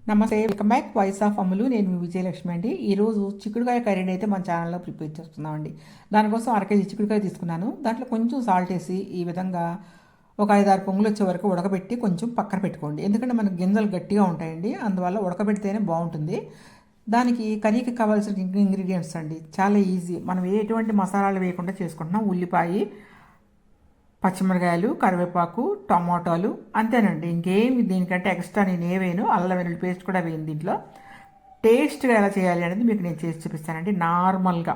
నమస్తే, welcome back voice of అమ్ములు. నేను మీ విజయలక్ష్మి అండి. ఈరోజు చిక్కుడుకాయ కర్రీని అయితే మన ఛానల్లో ప్రిపేర్ చేస్తున్నామండి. దానికోసం అరకేజీ చిక్కుడుకాయ తీసుకున్నాను. దాంట్లో కొంచెం సాల్ట్ వేసి ఈ విధంగా ఒక 5-6 పొంగులు వచ్చే వరకు ఉడకబెట్టి కొంచెం పక్కన పెట్టుకోండి. ఎందుకంటే మనకు గింజలు గట్టిగా ఉంటాయండి, అందువల్ల ఉడకబెడితేనే బాగుంటుంది. దానికి కర్రీకి కావాల్సిన ఇంగ్రీడియంట్స్ అండి చాలా ఈజీ. మనం ఎటువంటి మసాలాలు వేయకుండా చేసుకుంటున్నాం. ఉల్లిపాయ, పచ్చిమిరకాయలు, కరివేపాకు, టమాటాలు, అంతేనండి. ఇంకేమి దీనికంటే ఎక్స్ట్రా నేను ఏవేను. అల్లం వెల్లుల్లి పేస్ట్ కూడా వేయను దీంట్లో. టేస్ట్గా ఎలా చేయాలి అనేది మీకు నేను చేసి చూపిస్తానండి. నార్మల్గా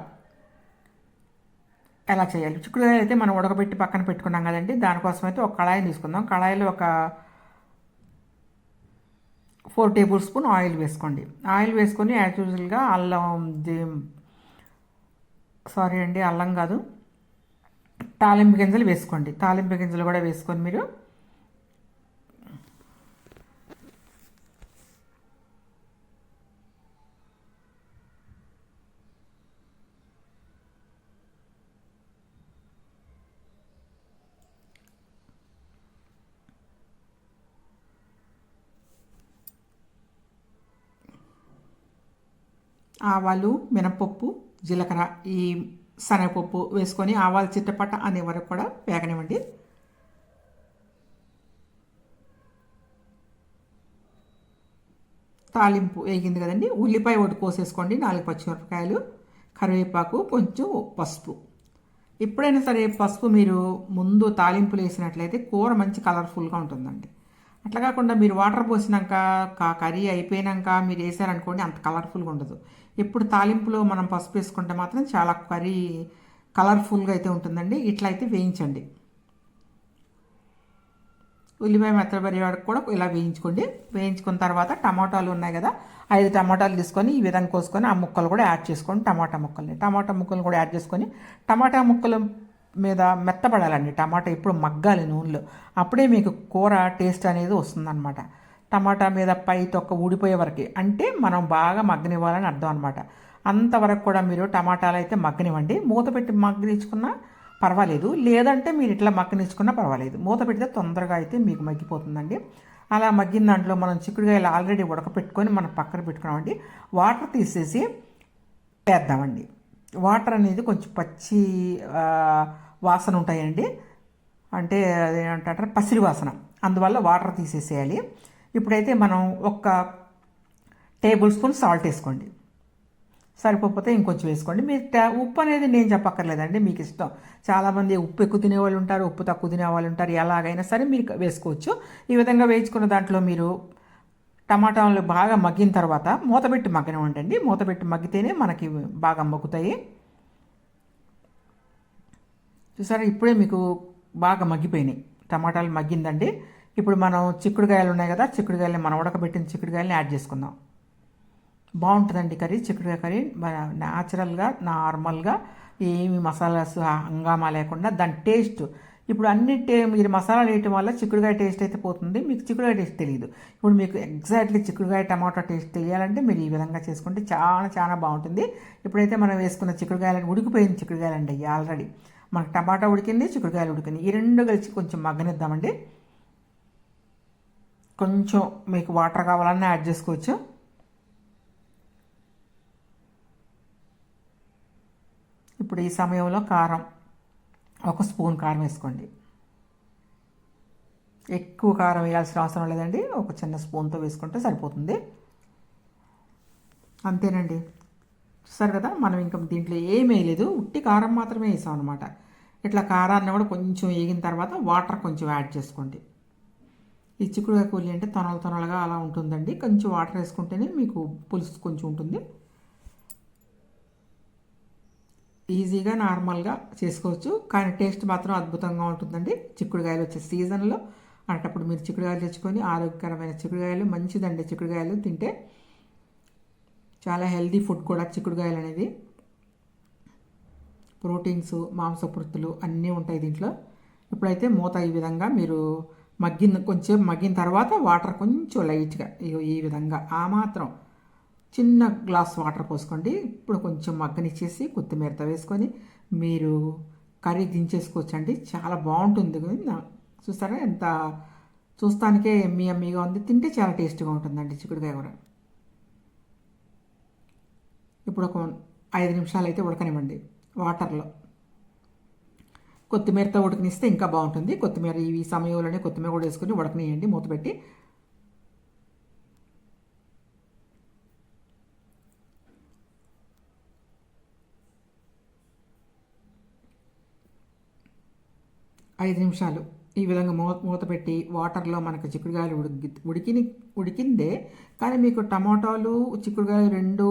ఎలా చేయాలి. చిక్కుడుకాయలు అయితే మనం ఉడకబెట్టి పక్కన పెట్టుకున్నాం కదండి. దానికోసం అయితే ఒక కళాయిని తీసుకుందాం. కళాయిలో ఒక 4 టేబుల్ స్పూన్ ఆయిల్ వేసుకోండి. ఆయిల్ వేసుకొని యాజ్ యూజువల్గా అల్లం కాదు, తాలింపు గింజలు వేసుకోండి. తాలింపు గింజలు కూడా వేసుకొని మీరు ఆవాలు, మినపప్పు, జీలకర్ర, ఈ శనగపప్పు వేసుకొని ఆవాలు చిట్టపట్ట అనే వరకు కూడా వేగనివ్వండి. తాలింపు వేగింది కదండి. ఉల్లిపాయ ఒకటి కోసేసుకోండి, 4 పచ్చిమిరపకాయలు, కరివేపాకు, కొంచెం పసుపు. ఎప్పుడైనా సరే పసుపు మీరు ముందు తాలింపులు వేసినట్లయితే కూర మంచి కలర్ఫుల్గా ఉంటుందండి. అట్లా కాకుండా మీరు వాటర్ పోసినాక కర్రీ అయిపోయినాక మీరు వేసారనుకోండి, అంత కలర్ఫుల్గా ఉండదు. ఎప్పుడు తాలింపులో మనం పసుపు వేసుకుంటే మాత్రం చాలా కర్రీ కలర్ఫుల్గా అయితే ఉంటుందండి. ఇట్లా అయితే వేయించండి. ఉల్లిపాయ మెత్తబడి వాడికి కూడా ఇలా వేయించుకోండి. వేయించుకున్న తర్వాత టమాటాలు ఉన్నాయి కదా, 5 టమాటాలు తీసుకొని ఈ విధంగా కోసుకొని ఆ ముక్కలు కూడా యాడ్ చేసుకోండి. టమాటా ముక్కల్ని కూడా యాడ్ చేసుకొని టమాటా ముక్కలు మీద మెత్తపడాలండి. టమాటా ఎప్పుడు మగ్గాలి నూనెలో, అప్పుడే మీకు కూర టేస్ట్ అనేది వస్తుందన్నమాట. టమాటా మీద పై తొక్క ఊడిపోయే వరకు, అంటే మనం బాగా మగ్గనివ్వాలని అర్థం అనమాట. అంతవరకు కూడా మీరు టమాటాలు అయితే మగ్గనివ్వండి. మూత పెట్టి మగ్గనిచ్చుకున్నా పర్వాలేదు, లేదంటే మీరు ఇట్లా మగ్గనిచ్చుకున్నా పర్వాలేదు. మూత పెడితే తొందరగా అయితే మీకు మగ్గిపోతుందండి. అలా మగ్గిన దాంట్లో మనం చిక్కుడుకాయలు ఆల్రెడీ ఉడకపెట్టుకొని మనం పక్కన పెట్టుకున్నామండి. వాటర్ తీసేసి వేద్దామండి. వాటర్ అనేది కొంచెం పచ్చి వాసన ఉంటాయండి, అంటే అదేంటారు పసిరి వాసన, అందువల్ల వాటర్ తీసేసేయాలి. ఇప్పుడైతే మనం 1 టేబుల్ స్పూన్ సాల్ట్ వేసుకోండి. సరిపోతే ఇంకొంచెం వేసుకోండి. మీరు ఉప్పు అనేది నేను చెప్పక్కర్లేదండి, మీకు ఇష్టం. చాలామంది ఉప్పు ఎక్కువ తినేవాళ్ళు ఉంటారు, ఉప్పు తక్కువ తినేవాళ్ళు ఉంటారు. ఎలాగైనా సరే మీరు వేసుకోవచ్చు. ఈ విధంగా వేయించుకున్న దాంట్లో మీరు టమాటాలు బాగా మగ్గిన తర్వాత మూతపెట్టి మగ్గనివ్వండి. మూతపెట్టి మగ్గితేనే మనకి బాగా మగ్గుతాయి. చూసారా, ఇప్పుడే మీకు బాగా మగ్గిపోయినాయి. టమాటాలు మగ్గిందండి. ఇప్పుడు మనం చిక్కుడుకాయలు ఉన్నాయి కదా, చిక్కుడుకాయలని మనం ఉడకబెట్టిన చిక్కుడుకాయలని యాడ్ చేసుకుందాం. బాగుంటుందండి కర్రీ. చిక్కుడుకాయ కర్రీ న్యాచురల్గా నార్మల్గా ఏమి మసాలాస్ హంగామా లేకుండా దాని టేస్ట్. ఇప్పుడు మీరు మసాలాలు వేయటం వల్ల చిక్కుడుకాయ టేస్ట్ అయితే పోతుంది, మీకు చిక్కుడుకాయ టేస్ట్ తెలియదు. ఇప్పుడు మీకు ఎగ్జాక్ట్లీ చిక్కుడుకాయ టమాటా టేస్ట్ తెలియాలంటే మీరు ఈ విధంగా చేసుకుంటే చాలా చాలా బాగుంటుంది. ఇప్పుడైతే మనం వేసుకున్న చిక్కుడుకాయలని ఉడికిపోయిన చిక్కుడుకాయలండి ఆల్రెడీ. మనకు టమాటా ఉడికింది, చిక్కుడుకాయలు ఉడికింది, ఈ రెండు కలిసి కొంచెం మగ్గనిద్దామండి. కొంచెం మీకు వాటర్ కావాలన్నా యాడ్ చేసుకోవచ్చు. ఇప్పుడు ఈ సమయంలో కారం, 1 స్పూన్ కారం వేసుకోండి. ఎక్కువ కారం వేయాల్సిన అవసరం లేదండి, ఒక చిన్న స్పూన్తో వేసుకుంటే సరిపోతుంది. అంతేనండి. చూసారు కదా, మనం ఇంకా దీంట్లో ఏమీ వేయలేదు, ఉట్టి కారం మాత్రమే వేసాం అనమాట. ఇట్లా కారాన్ని కూడా కొంచెం వేగిన తర్వాత వాటర్ కొంచెం యాడ్ చేసుకోండి. ఈ చిక్కుడుకాయ కూలి అంటే తొనలుగా అలా ఉంటుందండి. కొంచెం వాటర్ వేసుకుంటేనే మీకు పులుసు కొంచెం ఉంటుంది. ఈజీగా నార్మల్గా చేసుకోవచ్చు, కానీ టేస్ట్ మాత్రం అద్భుతంగా ఉంటుందండి. చిక్కుడుకాయలు వచ్చే సీజన్లో అటప్పుడు మీరు చిక్కుడుకాయలు తెచ్చుకొని, ఆరోగ్యకరమైన చిక్కుడుకాయలు మంచిదండి. చిక్కుడుకాయలు తింటే చాలా హెల్దీ ఫుడ్ కూడా చిక్కుడుకాయలు అనేది. ప్రోటీన్స్, మాంసకృతులు అన్నీ ఉంటాయి దీంట్లో. ఇప్పుడైతే మూత ఈ విధంగా మీరు కొంచెం మగ్గిన తర్వాత వాటర్ కొంచెం లైట్గా ఈ విధంగా ఆ మాత్రం చిన్న గ్లాస్ వాటర్ పోసుకోండి. ఇప్పుడు కొంచెం మగ్గనిచ్చేసి కొత్తిమీరతో వేసుకొని మీరు కర్రీ దించేసుకోవచ్చండి. చాలా బాగుంటుంది. చూస్తారా ఎంత చూస్తానికే ఎమ్మీగా ఉంది, తింటే చాలా టేస్ట్గా ఉంటుందండి చిక్కుడుకాయ కూర. ఇప్పుడు ఒక 5 నిమిషాలు అయితే ఉడకనివ్వండి వాటర్లో. కొత్తిమీరతో ఉడకనిస్తే ఇంకా బాగుంటుంది. కొత్తిమీర ఈ సమయంలోనే కొత్తిమీర కూడా వేసుకుని ఉడకనియండి మూత పెట్టి. ఐదు నిమిషాలు ఈ విధంగా మూత పెట్టి వాటర్లో మనకు చిక్కుడుకాయలు ఉడికిందే, కానీ మీకు టమాటాలు చిక్కుడుకాయలు రెండు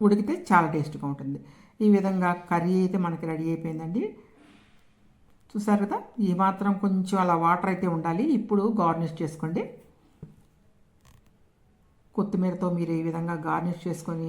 ఉడికితే చాలా టేస్ట్గా ఉంటుంది. ఈ విధంగా కర్రీ అయితే మనకి రెడీ అయిపోయిందండి. చూసారు కదా, ఈ మాత్రం కొంచెం అలా వాటర్ అయితే ఉండాలి. ఇప్పుడు గార్నిష్ చేసుకోండి. కొత్తిమీరతో మీరు ఈ విధంగా గార్నిష్ చేసుకొని